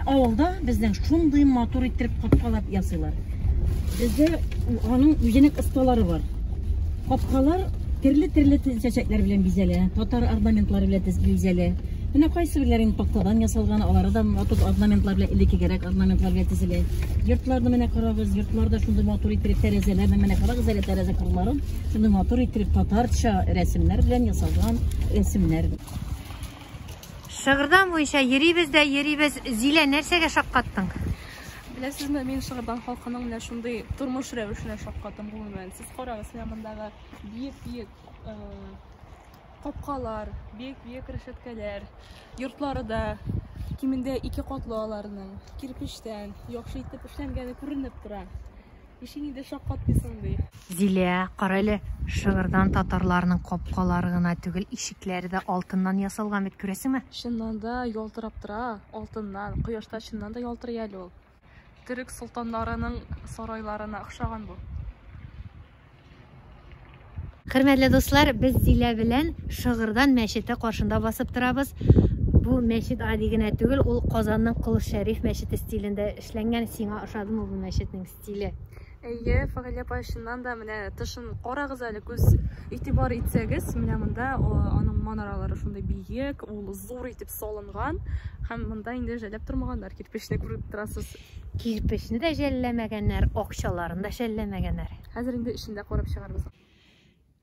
Авылда бездән шундый матур иттереп капкалар ясыйлар. Бездә аның үзенең осталары бар. Капкалар төрле чәчәкләр белән бизәлә, татар орнаментлары белән бизәлә. Менә кайсы бирләрен пактадан ясалган, алары да матур орнаментлар белән элеккегәрәк орнаментлар белән тезелә. Йортларны менә карагыз, йортларда шундый матур иттереп тәрәзәләр, менә карагыз әле тәрәзә кырларын, шундый матур иттереп татарча рәсемнәр белән ясалган рәсемнәр. Шыгырдан буенча йөрибез дә йөрибез. Зилә, нәрсәгә шаккаттың? Беләсезме, мин Шыгырдан халкының менә шундый тормыш рәвешенә шаккаттым гомумән. Сез карагыз, мондагы биек капкалар, биек решеткәләр, йортлары да кимендә 2 катлы аларның, кирпичтән, яхшы итеп эшләнгәне күренеп тора. Ишең инде шаккатмыйсың ди. Зилә, кара әле, Шыгырдан татарларның капкалары гына түгел, ишекләре дә алтыннан ясалган бит, күрәсеңме? Чыннан да ялтырап тора, алтыннан, кояшта чыннан да ялтырый әле ул. Төрек солтаннарының сарайларына охшаган бу. Хөрмәтле дуслар, без Зилә белән Шыгырдан мәчете каршында басып торабыз. Бу мәчет ади генә түгел, ул Казанның Кылыч Шәриф мәчете стилендә эшләнгән. Сиңа ошадымы бу мәчетнең стиле? Әйе, Фагыйлә апа, чыннан да менә тышын карагыз әле, күз игътибар итсәгез, менә монда аның манаралары шундый биек, ул зур итеп салынган, һәм монда инде жәлләп тормаганнар, кирпичне күреп торасыз. Кирпичне дә жәлләмәгәннәр, акчаларын да жәлләмәгәннәр. Хәзер инде эчендә карап чыгарбыз.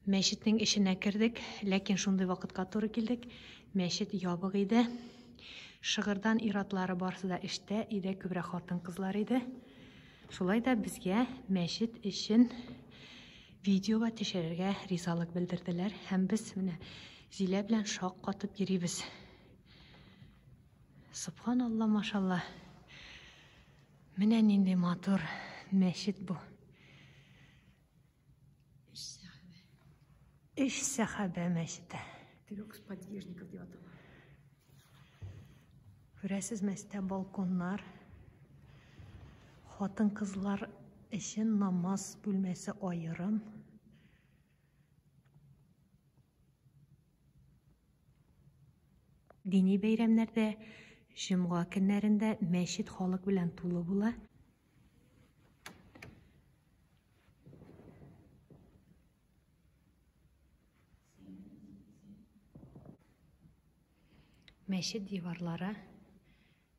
Мәчетнең эченә кердек, ләкин шундый вакытка туры килдек. Мәчет ябык иде. Шыгырдан иратлары барсы да эштә иде, күбрәк хатын-кызлар иде. Шулай да безгә мәчет өчен видеога төшерергә ризалык белдерделәр. Һәм без менә Зилә белән шаккатып йөрибез. Субханалла, машалла. Менә нинди матур мәчет бу. 3 сәхабә мәчете. 3 подвижников дип атала. Күрәсез, мәчеттә балконнар. Хатын-кызлар өчен намаз бүлмәсе аерым. Дини бәйрәмнәрдә, җомга көннәрендә мәчет халык белән тулы була. Мәчет диварлары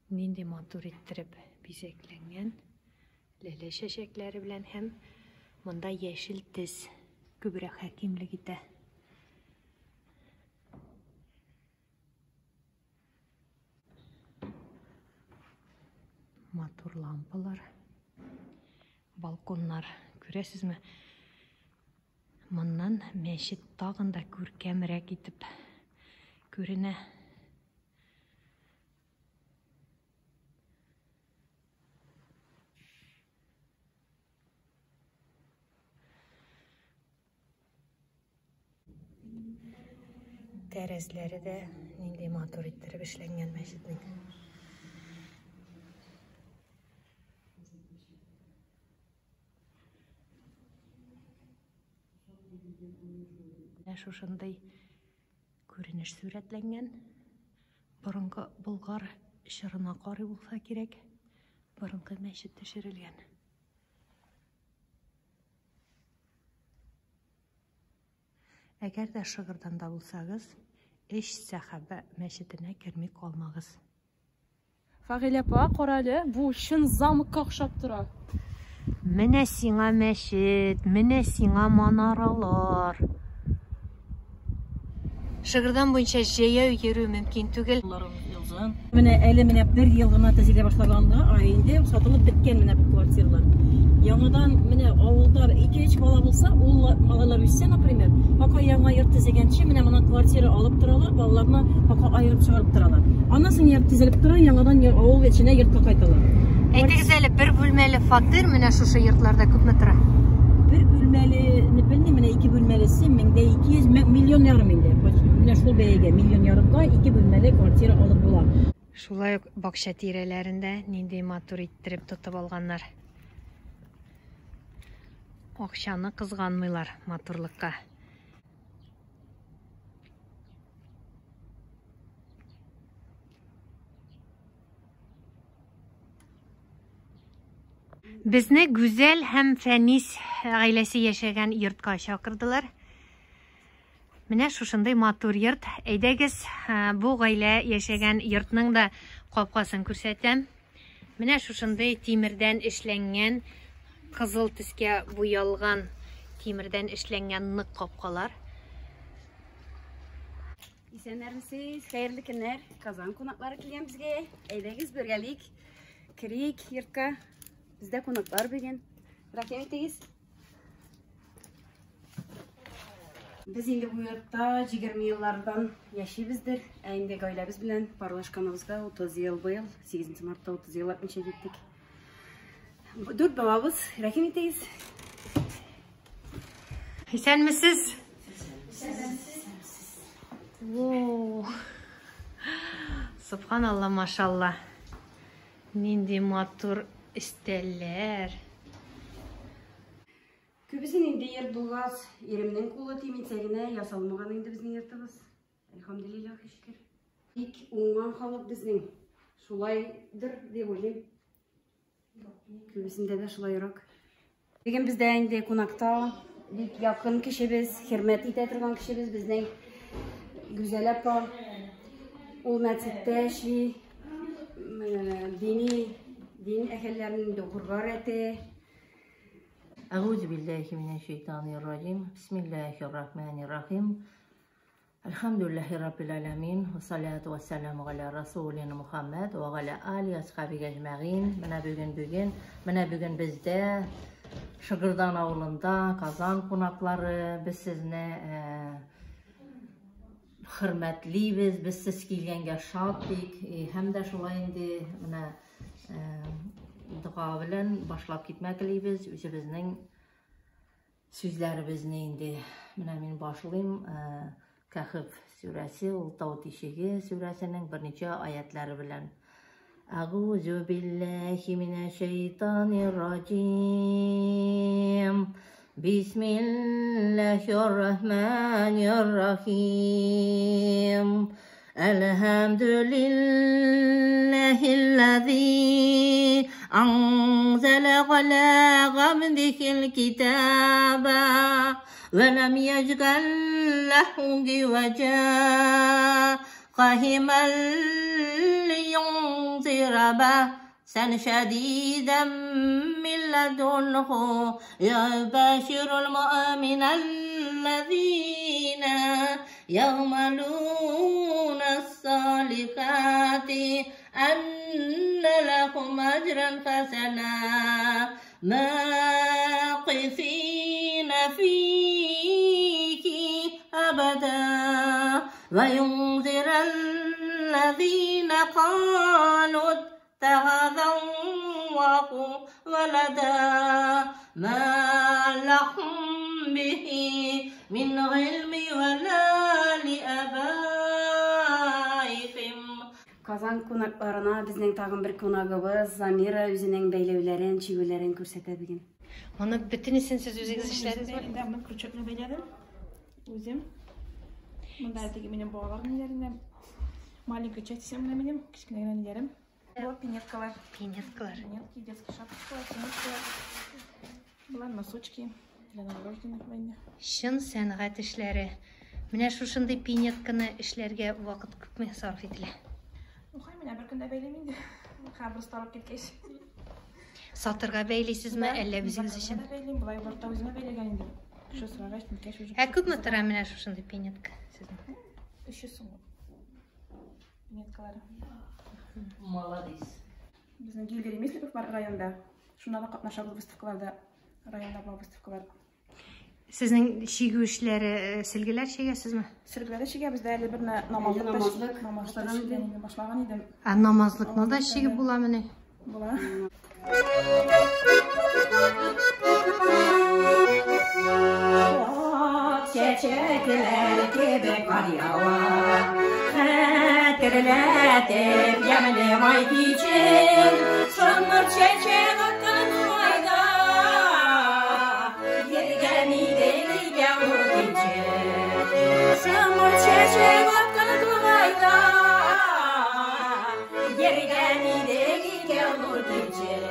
нинди матур иттереп бизәкләнгән, ләлә чәчәкләре белән, һәм монда яшел төс күбрәк хакимлек итә. Матур лампалар, балконнар, күрәсезме? Моннан мәчет тагын да күркәмрәк итеп күренә. Тәрәзләре дә нинди матур иттереп эшләнгән мәчетнең. Шушындай күренеш сүрәтләнгән. Борынгы Болгар чорына карый булса кирәк. Борынгы мәчет төшерелгән. Әгәр дә Шыгырдан да булсагыз, 3 сәхабә мәчетенә керми калмагыз. Фагыйлә апа, кара әле, бу чын замокка охшап тора. Менә сиңа мәчет, менә сиңа манаралар. Шыгырдан буенча җәяү йөрү мөмкин түгел. Менә әле 1 ел гына төзелә башлаганда, инде сатылып биткән менә бу квартиралар. Яңадан менә авылда 2-3 бала булса, ул балалар үссә, например, пока яңа йорт төзегәнче менә моны квартира алып торалар, балаларны пока айырып чыгарып торалар. Аннан соң йорт төзелеп тора, яңадан авыл эченә йортка кайталар. Әйтегез әле, 1 бүлмәле фатир менә шушы йортларда күпме тора? 1 бүлмәле, не белмим, менә 2 бүлмәлесе 1200 миллион ярым инде. Менә шул бәягә 1 миллион ярымга 2 бүлмәле квартира алып була. Шулай ук бакча тирәләрендә нинди матур иттереп тотып алганнар. Акчаны кызганмыйлар матурлыкка. Безне Гүзәл һәм Фәнис гаиләсе яшәгән йортка чакырдылар. Менә шушындай матур йорт. Әйдәгез, бу гаилә яшәгән йортның да капкасын күрсәтәм. Менә шушындай тимердән эшләнгән, кызыл төскә буялган тимердән эшләнгән нык капкалар. Исәннәрмесез, хәерле көннәр. Казан кунаклары килгән безгә. Әйдәгез бергәлик. Кирик йортка. Бездә кунаклар бүген. Рәхмәт итегез. Без инде бу йортта 20 еллардан яшибездер. Инде гаиләбез белән парлашканыбызга 30 ел быел, 8 мартта 30 ел атмыйча җиттек. 4 балабыз. Рәхмәт итегез. Исәнмесез? Субханалла, машалла. Нинди матур истәлләр. Күбесен инде йорт булгас, иремнең кулы тимәсә генә ясалмаган инде безнең йортыбыз. Әлхәмдүлиллаһ, шөкер. Бик уңган халык безнең. Шулайдыр дип уйлыйм. Күбесендә дә шулайрак. Бүген бездә инде кунакта бик якын кешебез, хөрмәт итә торган кешебез безнең Гүзәл апа. Ул мәчеттә эшли, din әһелләрен укырга рәте. أعوذ بالله من الشيطان الرجيم بسم الله الرحمن الرحيم الحمد لله رب العالمين والصلاة والسلام على رسولنا محمد وعلى آله وصحبه أجمعين. Менә бүген бездә Шыгырдан авылында Казан кунаклары, без сезне хөрмәтлибез, без сез килгәнгә шат бик, һәм дә шулай инде менә дуа белән башлап китмәклибез. Үзебезнең сүзләребезне инде менә мин башлыйм. Кәхф сүрәсе, ул Тау тишеге сүрәсенең берничә аятлары белән. Аъузу биллаһи минәш-шәйтанир раҗим. Бисмиллаһир-рахманир-рахим. Alhamdulillahilladzi anzala ala abdihi al-kitaba wa lam yaj'al lahu iwaja qahiman liyunzira ba'san shadidan min ladunhu yubashshirul mu'minina alladhina يعملون الصالحات أن لهم أجرا حسنا ماقثين فيه أبدا وينذر الذين قالوا اتخذ الله ولدا ما لهم به من علم ولا لآبائهم. Казан кунакларына безнең тагын бер кунагыбыз Замира үзенең бәйләүләрен, чигүләрен күрсәтә бүген. Моны бөтенесен сез үзегез эшләдегезме? Инде мен крючокны бәйләдем. Үзем. Монда теге минем балаларым ниләренә маленький часть минем, кичкенә генә ниләрем. Вот пинеткалар. Пинеткалар. Пинетки, детские шапочкалар, пинеткалар. Булар носочки. Для новорожденных войны. Шын сәнгать эшләре. Менә шушындай пинетканы эшләргә вакыт күпме сарыф ителә? Ухай, менә бер көндә бәйләм инде. Хәбер старып киткәч. Сатырга бәйлисезме, әллә үзегез өчен? Бәйлим, булай барта үземә бәйләгән инде. Кеше сорагач, никәш үзе. Күпме тора менә шушындай пинетка сезнең? 300 сум. Пинеткалары. Молодец. Безнең Гилгер Мислипов бар районда. Шунда да катнашабыз выставкаларда. Районда бар выставкалар. Сезнең чигү эшләре силгеләр чигәсезме? Сергеләдә чигә бездә әле бер намазлык башлаган идем. Намазлыкны да чигеп була менә. Була. Çiçekler gibi kar yağar, hatırlatıp yemlim ay için, şımır çiçek attın ayda, yergeni değil yağmur için, şımır çiçek attın ayda, yergeni değil yağmur için.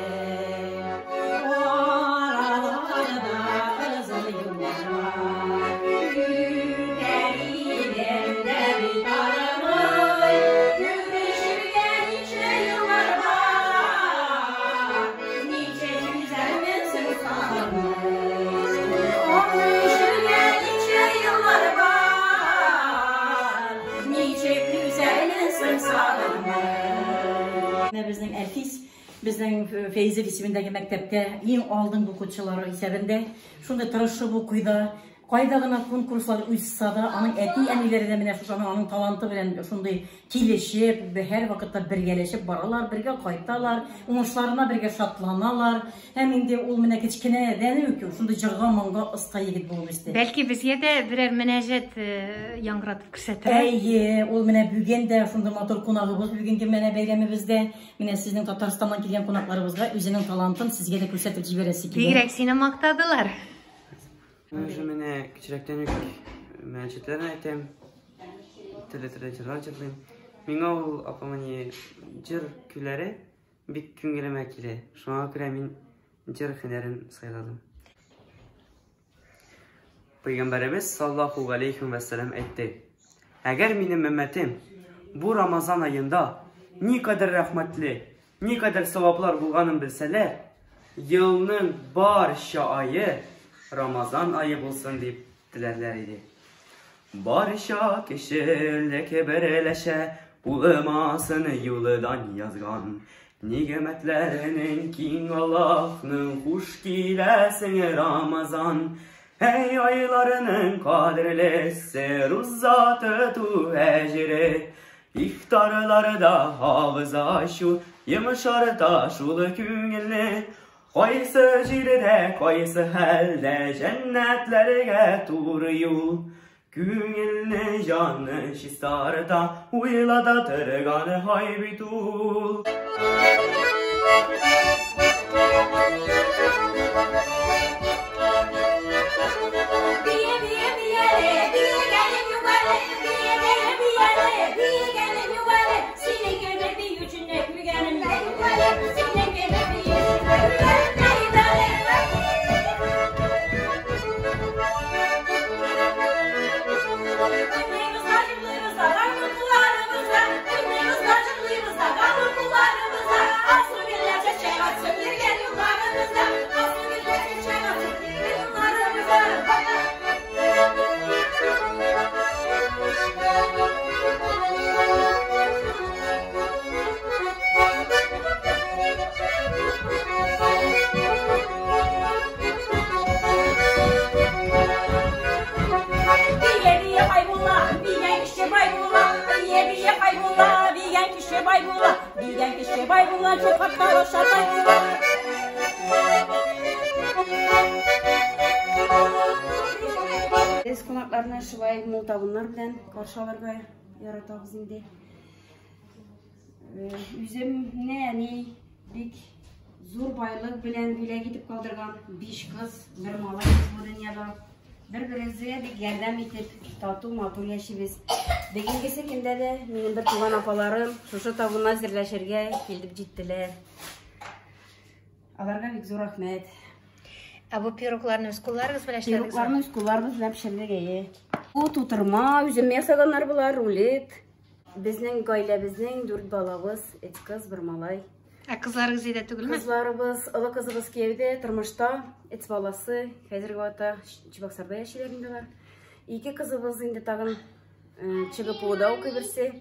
Нәфис. Безнең Фәйзә исемендәге мәктәптә иң алдынгы укучылары исәбендә. Шунда тырышып укыйда. Кайда гына конкурслар уйса да, аның әти-әниләре дә менә шуның аның таланты белән шундый килешеп, һәр вакытта бергәләшеп баралар, бергә кайталар, уңышларына бергә шатланалар. Һәм инде ул менә кичкенәдән үк шундый җырга моңга оста егет булып үсте. Бәлки безгә дә берәр мөнәҗәт яңгыратып күрсәтер. Әйе, ул менә бүген дә шундый матур кунагыбыз бүгенге менә бәйрәмебездә, менә сезнең Татарстаннан килгән кунакларыбызга үзенең талантын сезгә дә күрсәтеп җибәрәсе килә. Бигрәк сине мактадылар. Уже менә кичерәктән үк мәчетләрне әйтәм. Теле-теле җырлар җырлыйм. Миңа ул апамның җыр көйләре бик күңелемә килә. Шуңа күрә мин җыр һөнәрен сайладым. Пәйгамбәребез саллаллаху алейхи ва саллям әйтте: "Әгәр минем өммәтем бу Рамазан аенда никадәр рәхмәтле, никадәр саваплар булганын белсәләр, елның барча айы Рамазан ayı bulsun deyip dilerler idi. Barışa kişilik birleşe bulmasını yoldan yazgan. Nimetlerinin king Allah'ın hoş gilesin Ramazan. Hey aylarının kadrlisi ruzzatı tu ecri. İftarları da hafıza şu yımışar da şulu küngülü. Qaysı jirdə, qaysı həldə cənnətlərə tur yol. Küngülni canı şistarda, uylada tırğanı haybitul. Biz konaklarına şubay multabınlar bilen karşılarga yaratağız indi. Üzüm ne bik zor baylık bilen bile gidip kaldırgan 5 kız, bir malay bu dünyada. Bir-birimize bir yardım etip tatlı matur yaşayız. Bugün sekinde de benim bir tuğan apalarım şuşu tabuna zirleşirge gelip gittiler. Alarga bik zor rahmet. Bu piroklarını öz kullarınız bilen işleriniz var? Piroklarını öz kullarımız bilen pişirmeye. Bu tuturma, üzüm yasaganlar bular, rulet. Bizning gailebizning 4 balabız, 3 kız, bir malay. Kızlarınız ede tügül mü? Kızlarımız, ılı kızımız kevde, tırmışta, 3 balası, hazırgi vata Çibaksarda yaşaylarındalar. 2 kızımız indi tağın çıgıp oda okuy birse,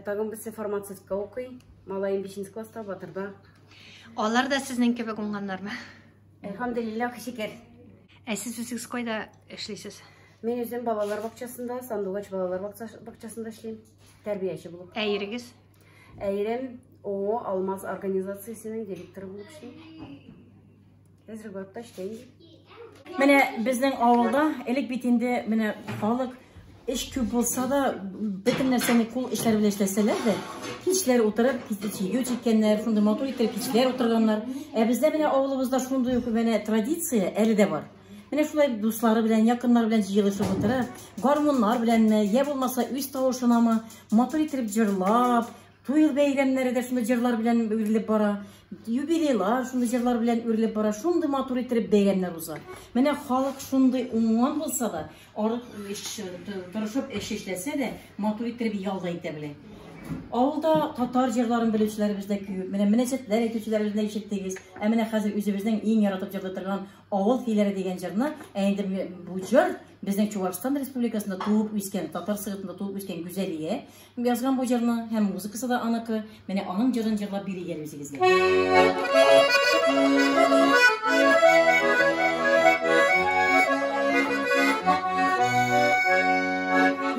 tağın birse farmatsistka okuy, malayın 5. klasta, batırda. Onlar da sizin gibi onganlar mı? Elhamdülillah, şeker. Siz özünüz koyda işleysiz? Men özüm balalar bakçasında, Sandugaç balalar bakçasında işleyim. Terbiyeci bulup. Әйірігіз? Әйрем ООО Алмаз организациясының директоры болып işleyim. Hazırgi vatta işleyim. Менә безнең авылда элек бит инде менә халык эш күп булса да бөтен нәрсәне кул эшләр белән эшләсәләр дә кичләр утырып кичә чиккәннәр, шундый матур итеп кичләр утырганнар. Бездә менә авылыбызда шундый ук менә традиция әле дә бар. Менә шулай дуслары белән, якыннар белән җыелышып утырып, гармуннар беләнме, я булмаса үз тавышынамы матур итеп җырлап, туй бәйрәмнәре дә шундый җырлар белән үрелеп бара. Юбилейлар шундый җырлар белән үрелеп бара. Шундый матур итеп бәйрәмнәр уза. Менә халык шундый уңган булса да, арык тырышып эш эшләсә дә, матур итеп ялда итә белә. Авылда татар җырларын белүчеләребез дә күп. Менә мөнәсәбәтләр әйтүчеләребез дә ишеттегез. Ә менә хәзер үзебезнең иң яратып җырлый торган авыл көйләре дигән җырны, инде бу җыр безнең Чуашстан Республикасында туып үскән, татар сыгытында туып үскән Гүзәлия язган бу җырны һәм музыкасы да аныкы. Менә аның җырын җырлап бирегез үзегезгә.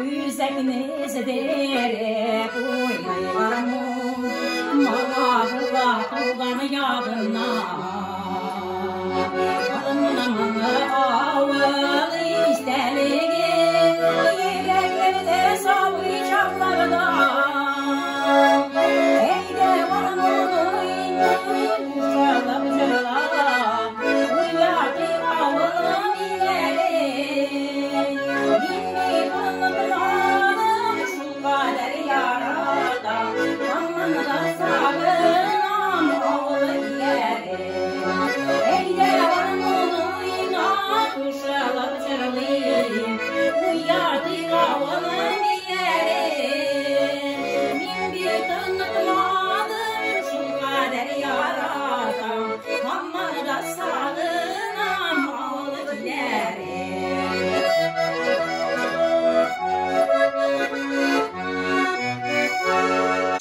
Güzeliniz derek uylayarım, mağazıla kıldan yağına. Anamın avıl isteliği, yüreklerde savı çaklarda. Eyde varmını indir, çalap çalap, uyardı avılın ileri.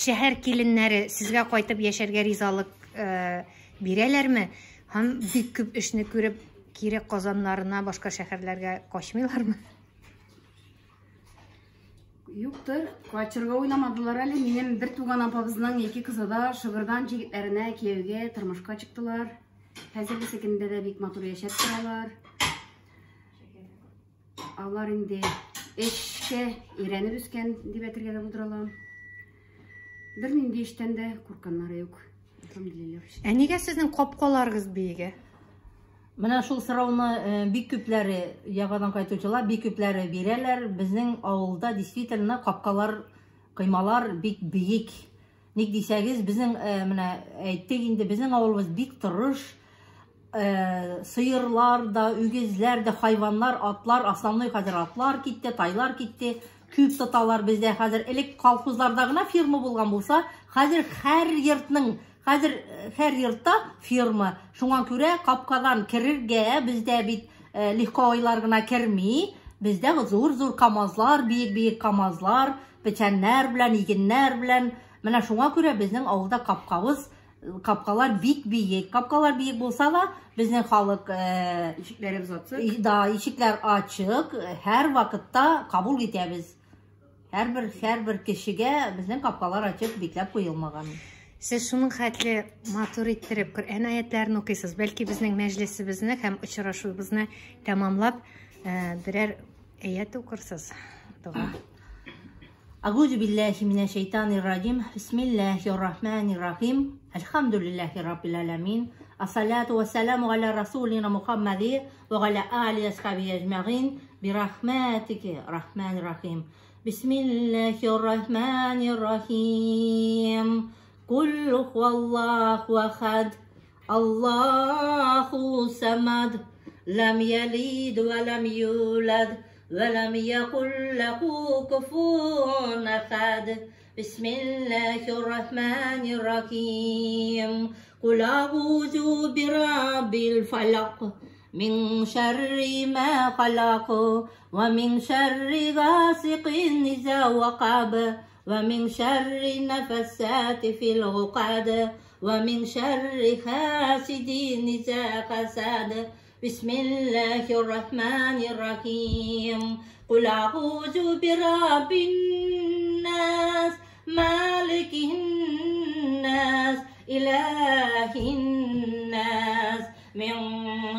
Шәһәр киленнәре сезгә кайтып яшәргә ризалык бирәләрме? Һәм бик күп эшне күреп, кире Казаннарына, башка шәһәрләргә качмыйлармы? Юктыр, качырга уйламадылар әле. Минем бер туган апабызның 2 кызы да Шыгырдан җегетләренә кияүгә, тормышка чыктылар. Хәзерге секендә дә бик матур яшәп торалар. Алар инде эшкә өйрәнеп үскән дип әйтергә дә булдыралар. Бернинди эштән дә курканнары юк. Ә нигә сезнең капкаларыгыз бигә? Менә шул сорауны бик күпләре, ягадан кайтучылар бик күпләре бирәләр. Безнең авылда действительно капкалар, кыймалар бик биек. Ник дисәгез, безнең менә әйттек инде, безнең авылыбыз бик тырыш. Сыерлар да, үгезләр да, хайваннар, атлар, основной хәзер атлар китте, тайлар китте. Күп тоталар бездә хәзер. Элек колхозларда гына фирма булган булса, хәзер һәр йортта фирма. Шуңа күрә капкадан керергә бездә бит легковойлар гына керми. Бездә зур камазлар, биек камазлар, печәннәр белән, игеннәр белән. Менә шуңа күрә безнең авылда капкалар бик биек. Капкалар биек булса да, безнең халык ишекләребез ачык. Ишекләр ачык, һәр вакытта кабул итәбез. Һәр бер кешегә безнең капкалар ачык, бикләп куелмаган. Сез шуның хәтле матур иттереп Коръән аятларын укыйсыз. Бәлки безнең мәҗлесебезне һәм очрашуыбызны тәмамлап берәр аят укырсыз. Дуга. Аъузу биллаһи минәш шәйтанир раҗим. Бисмиллаһир рахманир рахим. Әлхәмдүлиллаһи раббил аламин. Ассалату вассаламу аля расулина Мухаммади ва аля али асхаби аҗмәгин бирахматики рахманир рахим. Бисмиллаһир рахманир рахим. Кул хуаллаху ахад. Аллаху самад. Лам ялид ва лам юлад. ولم يكن له كفوا أحد بسم الله الرحمن الرحيم قل أعوذ برب الفلق من شر ما خلق ومن شر غاسق إذا وقب ومن شر النفثات في العقد ومن شر حاسد إذا حسد بسم الله الرحمن الرحيم قل أعوذ برب الناس مالك الناس إله الناس من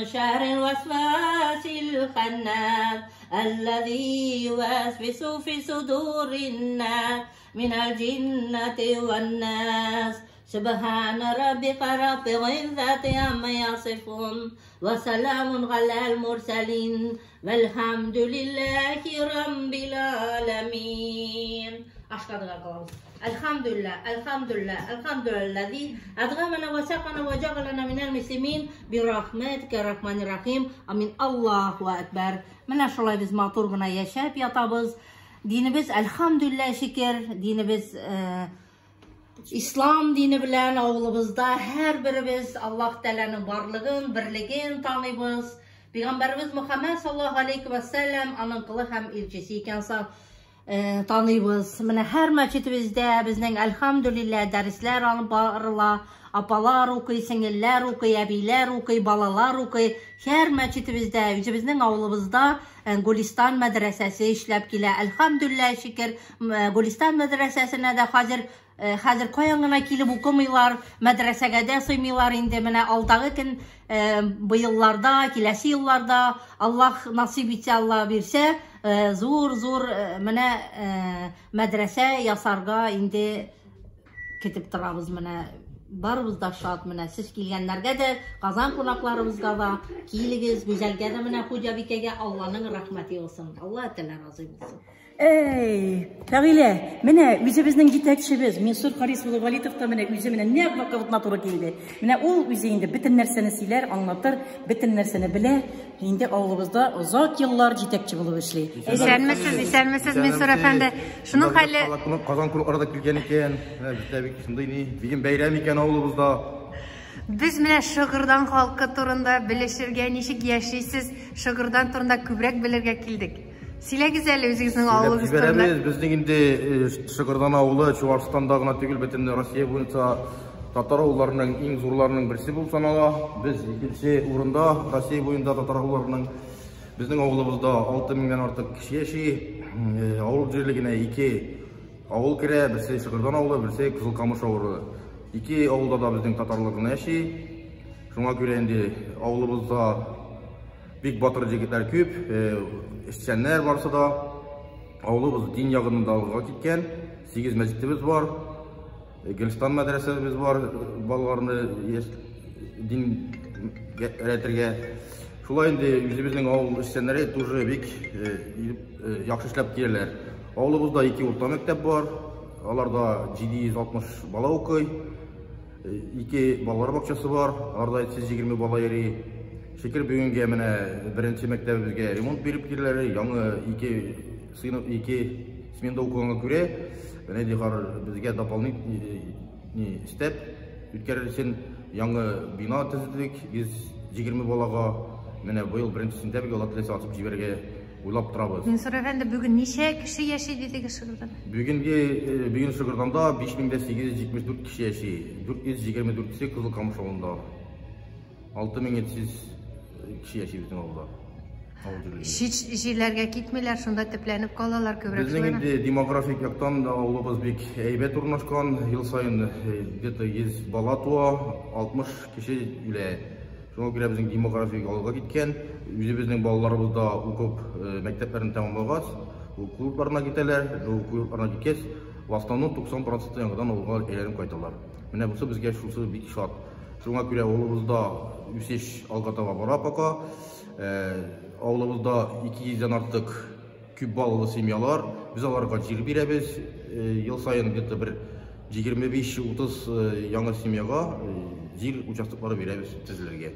شر الوسواس الخناس الذي يوسوس في صدور الناس من الجنة والناس سبحان ربك رب العزة عما يصفون وسلام على المرسلين والحمد لله رب العالمين. الحمد لله الذي أدغمنا وسقنا وجعلنا من المسلمين برحمتك الرحمن الرحيم. Amin. Allahu Ekber. Менә шулай без матур гына яшәп ятабыз. dinimiz elhamdülillah şükür, dinimiz İslam dini bilen oğlumuzda her birimiz Allah Teala'nın varlığın, birliğin tanıyımız. Peygamberimiz Muhammed sallallahu aleyhi ve sellem anın kılı hem ilçesi ikensa tanıyımız. Her meçitimizde bizden elhamdülillah dersler alıp barıla. Apalar okuy, singiller okuy, abiler okuy, balalar okuy. Her meçitimizde, bizden oğlumuzda Gülistan medresesi işlep gile. Elhamdülillah şükür Gülistan medresesine de hazır koyangına kilip okumuylar, medresege de suymuylar indi. Mene aldağı gün bu yıllarda, kilesi yıllarda Allah nasip etse Allah birse zor mene medrese yasarga indi ketip turabız mene. Barımız da şart mene siz kelgenlerge de kazan konaklarımızga da kiyiligiz güzelge de mene Hoca Bikege Allah'ın rahmeti olsun. Allah Teala razı olsun. Tağile, mene üzebizden gitekçimiz Mensur Harisulu Valitov da mene üzemine ne vakıfına doğru geldi. Mene o üzeyinde bütün nerseni siler, anlatır, bütün nerseni bile. Şimdi oğlumuzda uzak yıllar gitekçi bulup işley. İsenmesiz Mensur Efendi. Şunun hali... Kazan kulaklarda kilgen eken, bugün beyram eken oğlumuzda. Biz mene Şıgırdan halkı turunda bilişirge, nişik yaşaysız Şıgırdan turunda kübrek bilirge kildik. Sile güzel özünüzün ağılınız turunda. Bizden indi Şıgırdan ağılı, Çuvarstan'dağına tügül beten Rusya boyunca Tatar oğullarının en zorlarının birisi bulup sanala. Biz ikinci urunda Rusya boyunda Tatar oğullarının bizden ağılımızda 6000'den artık kişi yaşayı. Ağıl jirligine 2 ağıl kire, birisi Şıgırdan ağılı, birisi Kızılkamış ağılı. 2 ağılda da bizden Tatarlarına yaşayı. Şuna göre indi ağılımızda Big Batır jigitler köp, işçenler varsa da ağılımız din yağının dalga gitken 8 mecitimiz var. Gülistan medresemiz var, balalarını din öğretirge. Şulay indi yüzümüzün ağıl işçenleri tuzı bik yaxşı işlep gelirler. Ağılımızda 2 orta mektep var, alarda 760 bala okuy. 2 balalar bakçası var, arada 120 bala yeri. Şekil bugünkü mene birinci mektebimizge remont berip kirler, yanı 2 smenda okuğuna göre mene dihar bizge дополнительный istep ütkерер için yanı bina tüzüldük. 120 balaga mene bu yıl birinci sentябрьge Allah tilese açıp jiberge uylap turabız. Mensur Efendi bugün neçe kişi yaşaydı dedi Şıgırdan? Bugün Şıgırdanda 5874 kişi yaşayı. 424 kişi Kızılkamış ağılında. 6700 kişi yaşayı bizim ağılda. Hiç şehirlerge gitmeler, şunda teplenip kalalar köbrek bizden indi demografik yaktan ağılımız bek eybet urnaşkan. Yıl sayın где-то 100 bala tuğa, 60 kişi üle. Şuna göre bizim demografik ağılga gitken. Bizden balalarımız da okup mekteplerini tamamlagat. Klublarına giteler, klublarına gitkes. В основном 90% yanıdan ağılga eylerim kaytalar. Mene bu bizge şusu bir şart. Şuna göre oğlumuzda üseş algatava bara paka. Ağılımızda 200'den artık küp balılı semyalar. Biz alarga jir berебez. Yıl sayın где-то bir 25-30 yanı semyaga jir участоклары berebez tizlerge.